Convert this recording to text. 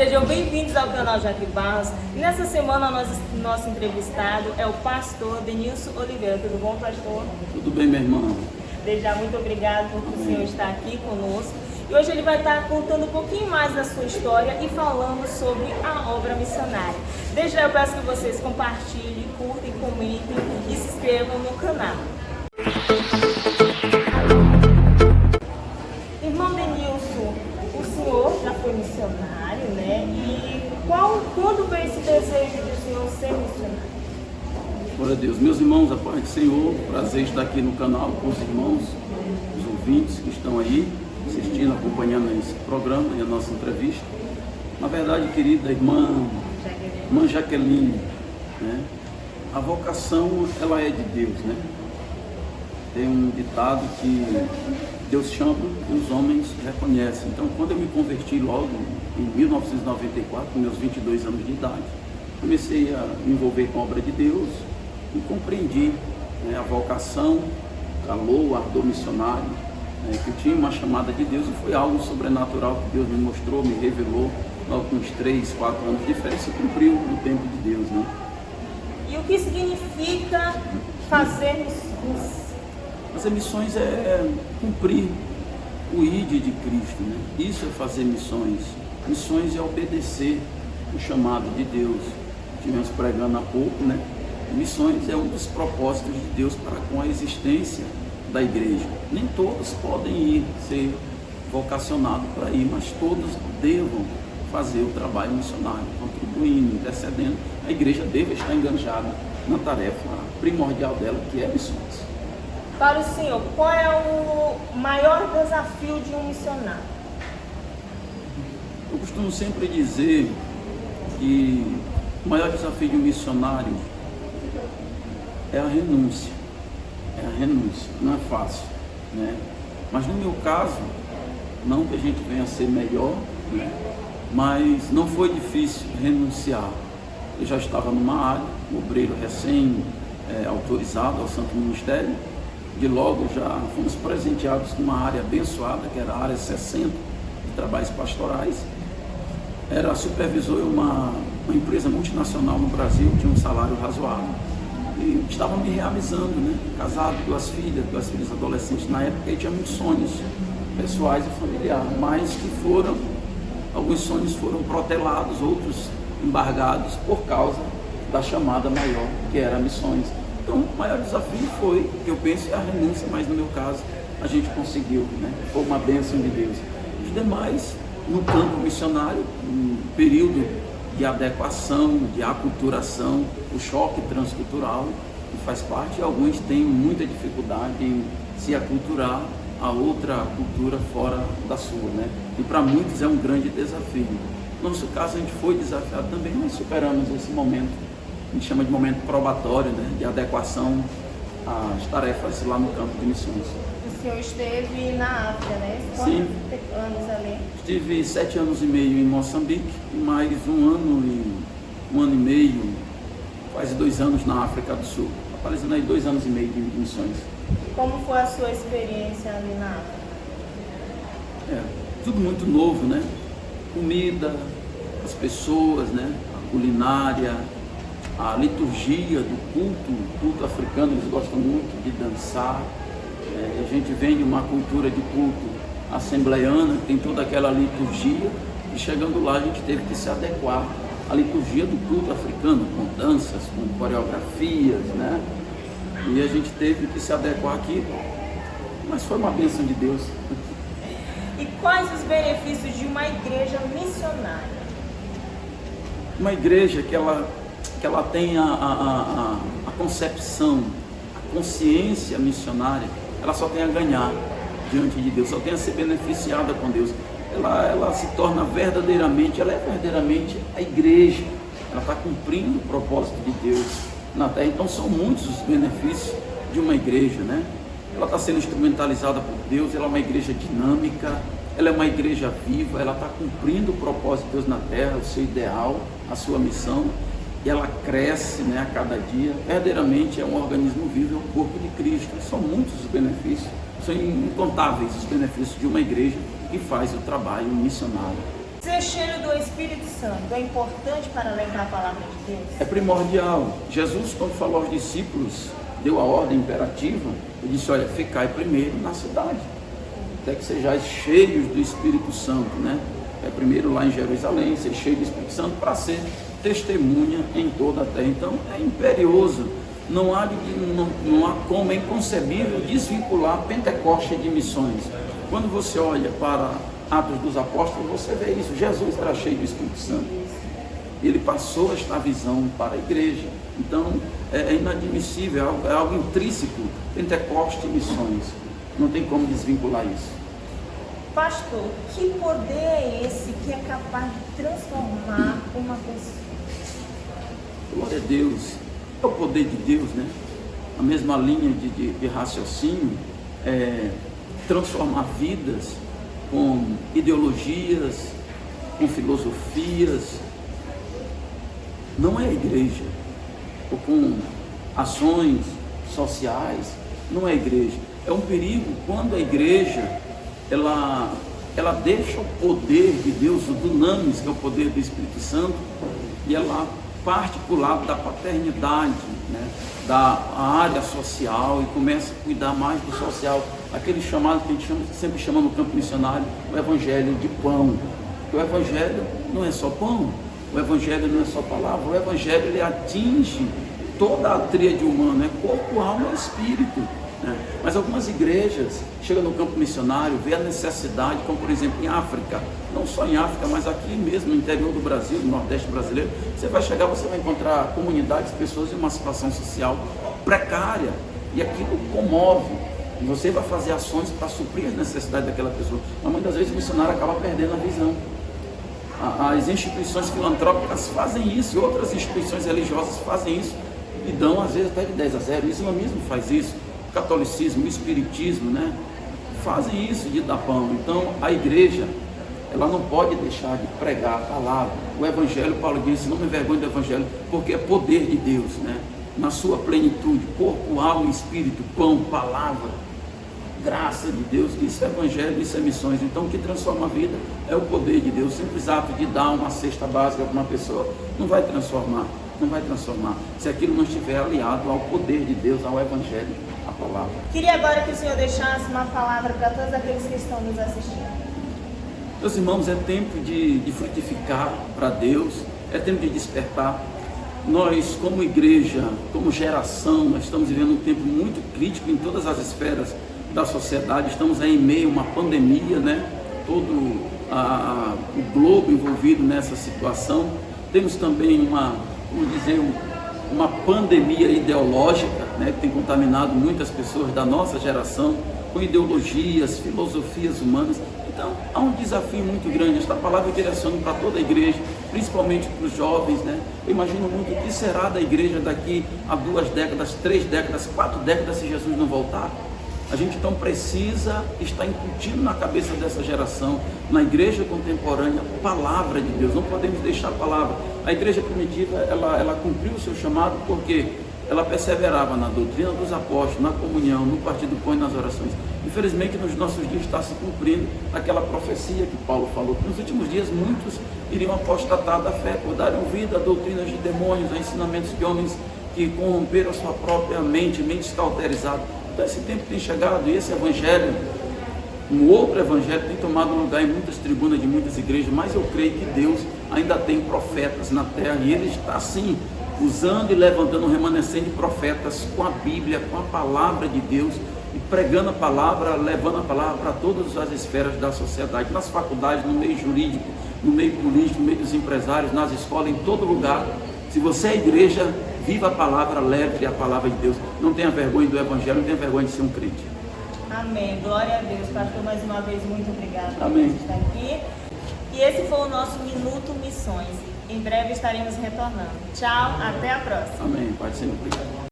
Sejam bem-vindos ao canal Jaque Barros. Nessa semana, nosso entrevistado é o pastor Denilson Oliveira. Tudo bom, pastor? Tudo bem, minha irmã. Desde já, muito obrigado por o senhor estar aqui conosco. E hoje ele vai estar contando um pouquinho mais da sua história e falando sobre a obra missionária. Desde já, eu peço que vocês compartilhem, curtem, comentem e se inscrevam no canal. Irmão Denilson, o senhor já foi missionário, né? E quando veio esse desejo de o senhor ser missionário? Glória a Deus. Meus irmãos, a paz do Senhor, prazer estar aqui no canal com os irmãos, os ouvintes que estão aí, assistindo, acompanhando esse programa e a nossa entrevista. Na verdade, querida irmã Jaqueline, né? A vocação, ela é de Deus, né? Tem um ditado que Deus chama e os homens reconhecem. Então, quando eu me converti logo em 1994, com meus 22 anos de idade, comecei a me envolver com a obra de Deus e compreendi, né, a vocação, o calor, o ardor missionário, né, que eu tinha uma chamada de Deus, e foi algo sobrenatural que Deus me mostrou, me revelou, logo com uns 3, 4 anos de fé, e se cumpriu no tempo de Deus, né? E o que significa fazer missões? Fazer missões é cumprir o ID de Cristo, né? Isso é fazer missões. Missões é obedecer o chamado de Deus. Estivemos pregando há pouco, né? Missões é um dos propósitos de Deus para com a existência da igreja. Nem todos podem ir, ser vocacionados para ir, mas todos devam fazer o trabalho missionário, contribuindo, intercedendo. A igreja deve estar enganjada na tarefa primordial dela, que é missões. Para o senhor, qual é o maior desafio de um missionário? Eu costumo sempre dizer que o maior desafio de um missionário é a renúncia. É a renúncia, não é fácil, né? Mas no meu caso, não que a gente venha a ser melhor, né? Mas não foi difícil renunciar. Eu já estava numa área, um obreiro autorizado ao Santo Ministério, de logo já fomos presenteados com uma área abençoada, que era a área 60 de trabalhos pastorais. Era supervisor de uma empresa multinacional no Brasil, tinha um salário razoável. E estava me realizando, né? Casado, duas filhas adolescentes na época, e tinha muitos sonhos pessoais e familiares, mas que alguns sonhos foram protelados, outros embargados por causa da chamada maior, que era missões. Então, o maior desafio foi, que eu penso, é a renúncia, mas no meu caso, a gente conseguiu, né? Foi uma bênção de Deus. Os demais, no campo missionário, um período de adequação, de aculturação, o choque transcultural, que faz parte, e alguns têm muita dificuldade em se aculturar a outra cultura fora da sua, né? E para muitos é um grande desafio. No nosso caso, a gente foi desafiado também, mas superamos esse momento. A gente chama de momento probatório, né, de adequação às tarefas lá no campo de missões. O senhor esteve na África, né? Sim. Quantos anos ali? Estive 7 anos e meio em Moçambique e mais um ano e meio, quase 2 anos na África do Sul. Aparecendo aí 2 anos e meio de missões. Como foi a sua experiência ali na África? Tudo muito novo, né? Comida, as pessoas, né? A culinária, a liturgia do culto africano, eles gostam muito de dançar. A gente vem de uma cultura de culto assembleiana, que tem toda aquela liturgia, e chegando lá a gente teve que se adequar à liturgia do culto africano, com danças, com coreografias, né? E a gente teve que se adequar aqui, mas foi uma bênção de Deus. E quais os benefícios de uma igreja missionária? Uma igreja que ela tem a concepção, a consciência missionária, ela só tem a ganhar diante de Deus, só tem a ser beneficiada com Deus. Ela se torna verdadeiramente, ela é verdadeiramente a igreja, ela está cumprindo o propósito de Deus na terra. Então são muitos os benefícios de uma igreja, né? Ela está sendo instrumentalizada por Deus, ela é uma igreja dinâmica, ela é uma igreja viva, ela está cumprindo o propósito de Deus na terra, o seu ideal, a sua missão, e ela cresce, né, a cada dia. Verdadeiramente é um organismo vivo, é o corpo de Cristo. São muitos os benefícios, são incontáveis os benefícios de uma igreja que faz o trabalho missionário. Ser cheio do Espírito Santo é importante para levar a palavra de Deus? É primordial. Jesus, quando falou aos discípulos, deu a ordem imperativa, ele disse, olha, ficai primeiro na cidade, até que sejais cheios do Espírito Santo, né? É primeiro lá em Jerusalém, ser cheio do Espírito Santo para ser testemunha em toda a terra. Então é imperioso, não há como, é inconcebível desvincular Pentecoste de missões. Quando você olha para Atos dos Apóstolos, você vê isso. Jesus era cheio do Espírito Santo. Ele passou esta visão para a igreja. Então é inadmissível, é algo intrínseco. Pentecoste e missões. Não tem como desvincular isso. Pastor, que poder é esse que é capaz de transformar uma pessoa? Glória a Deus. É o poder de Deus, né? A mesma linha de raciocínio é transformar vidas com ideologias, com filosofias. Não é a igreja, ou com ações sociais, não é a igreja. É um perigo quando a igreja ela deixa o poder de Deus, o dunamis, que é o poder do Espírito Santo, e ela parte para o lado da paternidade, né, da área social, e começa a cuidar mais do social, aquele chamado que a gente sempre chama no campo missionário, o evangelho de pão. Porque o evangelho não é só pão, o evangelho não é só palavra, o evangelho ele atinge toda a tríade humana, é corpo, alma e espírito. Mas algumas igrejas chegam no campo missionário, vê a necessidade, como por exemplo em África, não só em África, mas aqui mesmo no interior do Brasil, no Nordeste brasileiro, você vai chegar, você vai encontrar comunidades, pessoas em uma situação social precária, e aquilo comove, e você vai fazer ações para suprir as necessidades daquela pessoa, mas muitas vezes o missionário acaba perdendo a visão. As instituições filantrópicas fazem isso, e outras instituições religiosas fazem isso, e dão às vezes até de 10-0, o islamismo faz isso, o catolicismo, o espiritismo, né? Fazem isso de dar pão. Então a igreja, ela não pode deixar de pregar a palavra, o evangelho. Paulo disse, não me envergonhe do evangelho, porque é poder de Deus, né? Na sua plenitude, corpo, alma, espírito, pão, palavra, graça de Deus. Isso é evangelho, isso é missões. Então o que transforma a vida é o poder de Deus. O simples ato de dar uma cesta básica para uma pessoa não vai transformar, não vai transformar, se aquilo não estiver aliado ao poder de Deus, ao evangelho, à palavra. Queria agora que o Senhor deixasse uma palavra para todos aqueles que estão nos assistindo. Meus irmãos, é tempo de frutificar para Deus, é tempo de despertar. Nós, como igreja, como geração, nós estamos vivendo um tempo muito crítico em todas as esferas da sociedade. Estamos aí em meio a uma pandemia, né? Todo o globo envolvido nessa situação. Temos também uma pandemia ideológica, né, que tem contaminado muitas pessoas da nossa geração com ideologias, filosofias humanas. Então há um desafio muito grande. Esta palavra eu direciono para toda a igreja, principalmente para os jovens, né? Eu imagino muito o que será da igreja daqui a 2 décadas, 3 décadas, 4 décadas, se Jesus não voltar. A gente então precisa estar incutindo na cabeça dessa geração, na igreja contemporânea, a palavra de Deus. Não podemos deixar a palavra. A igreja primitiva, ela cumpriu o seu chamado porque ela perseverava na doutrina dos apóstolos, na comunhão, no partir do pão e nas orações. Infelizmente, nos nossos dias está se cumprindo aquela profecia que Paulo falou, que nos últimos dias muitos iriam apostatar da fé por darem ouvido a doutrinas de demônios, a ensinamentos de homens que corromperam a sua própria mente cauterizada. Então esse tempo tem chegado, e esse evangelho, um outro evangelho, tem tomado lugar em muitas tribunas de muitas igrejas, mas eu creio que Deus ainda tem profetas na terra, e Ele está assim, usando e levantando um remanescente de profetas com a Bíblia, com a palavra de Deus, e pregando a palavra, levando a palavra para todas as esferas da sociedade, nas faculdades, no meio jurídico, no meio político, no meio dos empresários, nas escolas, em todo lugar. Se você é igreja, viva a palavra, leve a palavra de Deus. Não tenha vergonha do evangelho, não tenha vergonha de ser um crente. Amém. Glória a Deus. Pastor, mais uma vez, muito obrigada por estar aqui. E esse foi o nosso Minuto Missões. Em breve estaremos retornando. Tchau, até a próxima. Amém. Pode ser, obrigado.